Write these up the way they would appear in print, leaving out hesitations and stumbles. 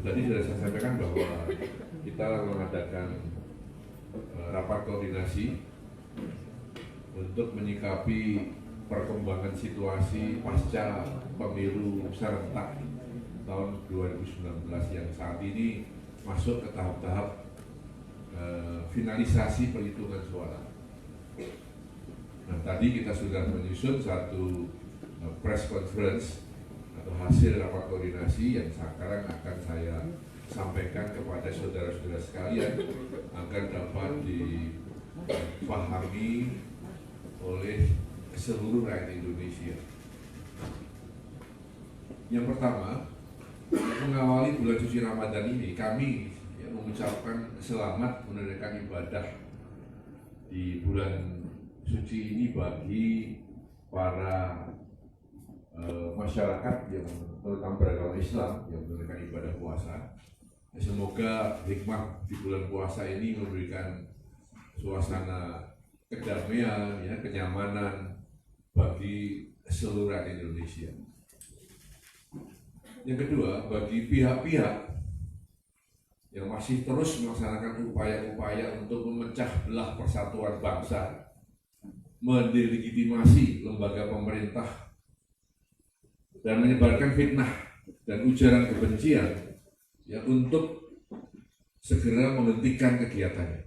Tadi sudah saya sampaikan bahwa kita mengadakan rapat koordinasi untuk menyikapi perkembangan situasi pasca pemilu serentak tahun 2019 yang saat ini masuk ke tahap-tahap finalisasi perhitungan suara. Nah, tadi kita sudah menyusun satu press conference atau hasil rapat koordinasi yang sekarang akan saya sampaikan kepada saudara-saudara sekalian agar dapat dipahami oleh seluruh rakyat Indonesia. Yang pertama, mengawali bulan suci Ramadan ini, kami mengucapkan selamat menunaikan ibadah di bulan suci ini bagi para masyarakat yang terutama beragama Islam yang menunaikan ibadah puasa. Semoga hikmah di bulan puasa ini memberikan suasana kedamaian, kenyamanan bagi seluruh rakyat Indonesia. Yang kedua, bagi pihak-pihak yang masih terus melaksanakan upaya-upaya untuk memecah belah persatuan bangsa, mendelegitimasi lembaga pemerintah, dan menyebarkan fitnah dan ujaran kebencian, untuk segera menghentikan kegiatannya.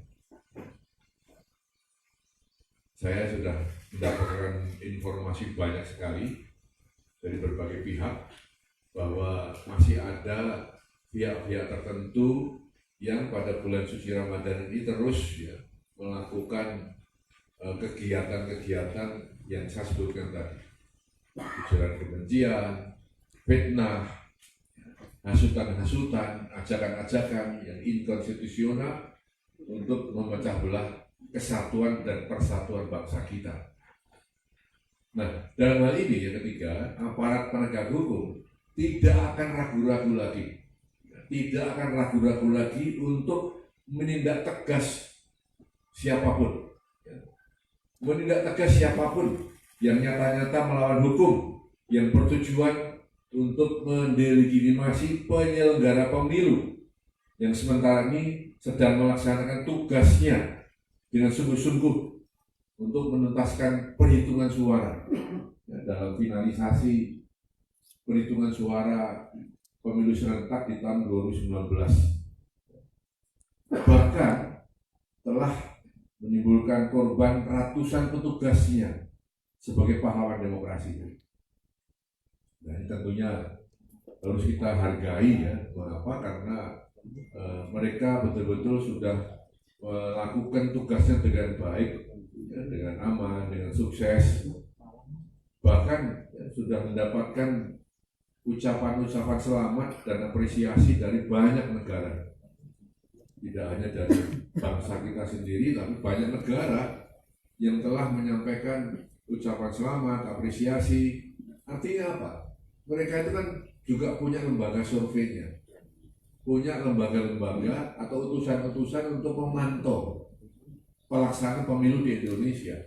Saya sudah mendapatkan informasi banyak sekali dari berbagai pihak bahwa masih ada pihak-pihak tertentu yang pada bulan suci Ramadan ini terus melakukan kegiatan-kegiatan yang saya sebutkan tadi, ujaran kebencian, fitnah, hasutan-hasutan, ajakan-ajakan yang inkonstitusional untuk memecah belah kesatuan dan persatuan bangsa kita. Nah, dalam hal ini yang ketiga, aparat penegak hukum tidak akan ragu-ragu lagi untuk menindak tegas siapapun. Menindak tegas siapapun yang nyata-nyata melawan hukum, yang bertujuan untuk mendelegitimasi penyelenggara pemilu yang sementara ini sedang melaksanakan tugasnya dengan sungguh-sungguh untuk menuntaskan perhitungan suara dalam finalisasi perhitungan suara pemilu serentak di tahun 2019. Bahkan telah menimbulkan korban ratusan petugasnya sebagai pahlawan demokrasi. Nah, ini tentunya harus kita hargai Mengapa? Karena mereka betul-betul sudah melakukan tugasnya dengan baik, dengan aman, dengan sukses. Bahkan sudah mendapatkan ucapan-ucapan selamat dan apresiasi dari banyak negara. Tidak hanya dari bangsa kita sendiri, tapi banyak negara yang telah menyampaikan ucapan selamat, apresiasi. Artinya apa? Mereka itu kan juga punya lembaga surveinya, punya lembaga-lembaga atau utusan-utusan untuk memantau pelaksanaan pemilu di Indonesia,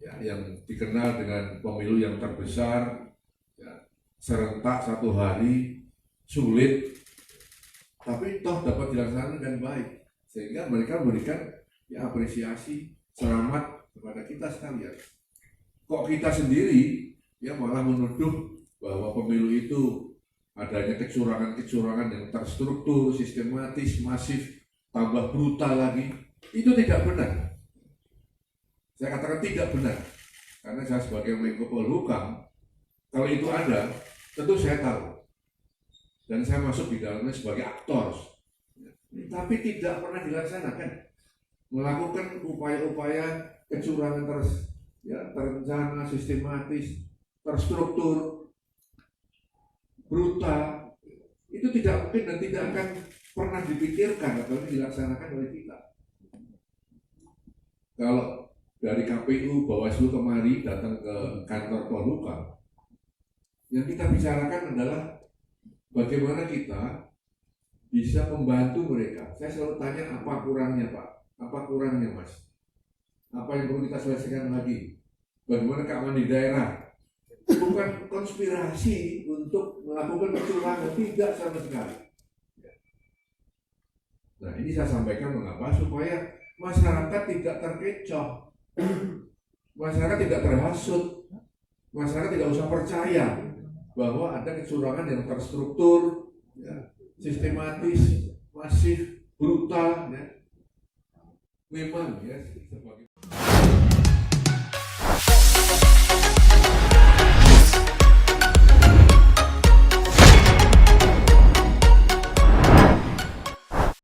yang dikenal dengan pemilu yang terbesar, serentak satu hari, sulit, tapi toh dapat dilaksanakan dengan baik, sehingga mereka memberikan apresiasi selamat kepada kita sekalian. Kok kita sendiri malah menuduh bahwa pemilu itu adanya kecurangan-kecurangan yang terstruktur, sistematis, masif, tambah brutal lagi? Itu tidak benar. Saya katakan tidak benar, karena saya sebagai Menko Polhukam, kalau itu ada, tentu saya tahu, dan saya masuk di dalamnya sebagai aktor. Tapi tidak pernah dilaksanakan, melakukan upaya-upaya kecurangan terencana, sistematis, terstruktur, brutal. Itu tidak mungkin dan tidak akan pernah dipikirkan atau dilaksanakan oleh kita. Kalau dari KPU, Bawaslu kemari datang ke kantor Polhukam, yang kita bicarakan adalah bagaimana kita bisa membantu mereka. Saya selalu tanya, apa kurangnya Pak? Apa kurangnya Mas? Apa yang perlu kita selesaikan lagi? Bagaimana keamanan di daerah? bukan konspirasi untuk melakukan kecurangan, tidak sama sekali. Nah, ini saya sampaikan mengapa, supaya masyarakat tidak terkecoh, masyarakat tidak terhasut, masyarakat tidak usah percaya bahwa ada kecurangan yang terstruktur, ya, sistematis, masif, brutal, ya. Memang ya sebagai